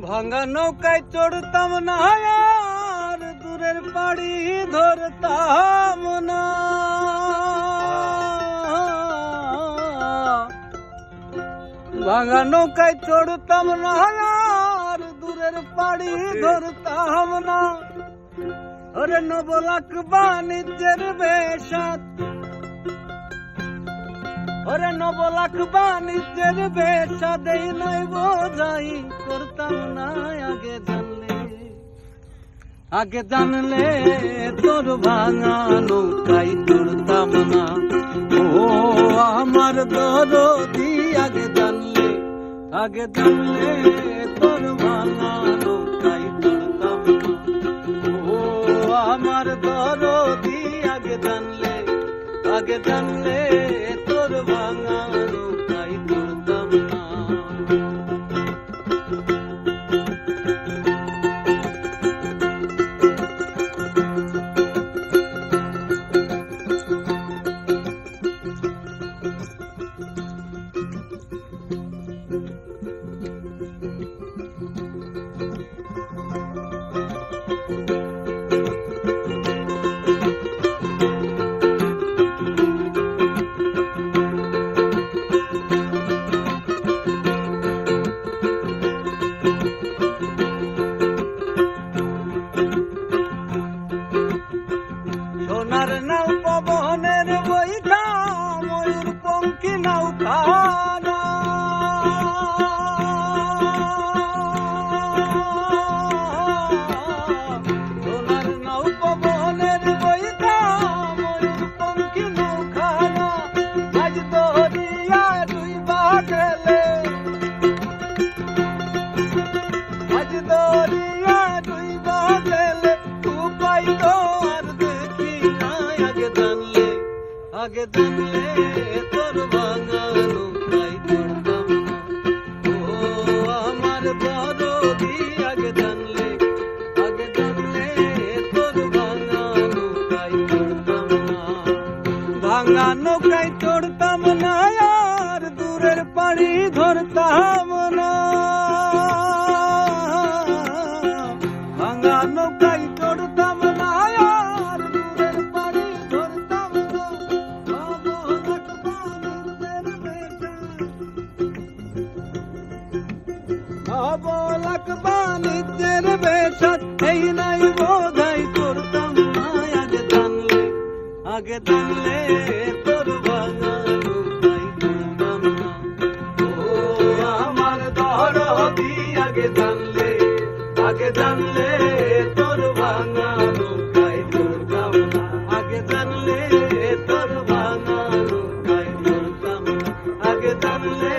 ভাঙা নৌকায় চড়তাম না আর দূরের পাড়ি ধরতাম না। ভাঙা নৌকায় চড়তাম না আর দূরের পাড়ি ধরতাম না। ওরে 9 লাখ বাণিজ্যের বেশাত, ওরে 9 লাখ বাণিজ্যের বেশাত এই নয় বোঝাই করতাম না। আগে জানলে তোর ভাঙা নৌকায় চড়তাম না। ও আমার দরদি আগে জানলে তোর ভাঙা নৌকায় চড়তাম না। ও আমার দরদি আগে জানলে তোর ভাঙা নৌকায় চড়তাম না। সোনার নাও পবনের বইটা ময়ূর পঙ্খী নাও খানা। সোনার নাও পবনের বইটা ময়ূর পঙ্খী নাও খানা। আজ দরিয়া ডুইবা গেলে, আজ দরিয়া ডুইবা গেলে উপায় তো আগে জানলে তোর ভাঙা নৌকায় চড়তাম না। ও আমার দরদি আগে জানলে তোর ভাঙা নৌকায় চড়তাম না। ভাঙা নৌকায় চড়তাম না আর দূরের পাড়ি ধরতাম না। ভাঙা নৌকায় চড়তাম না আর দূরের পাড়ি ধরতাম না। 9 লাখ বাণিজ্যের বেশাত এই নাই বোঝাই করতাম না। আগে জানলে তোর ভাঙা নৌকায় চড়তাম না। ও আমার দরদি আগে জানলে তোর ভাঙা নৌকায় চড়তাম না। আগে জানলে তোর ভাঙা নৌকায় চড়তাম না। আগে জানলে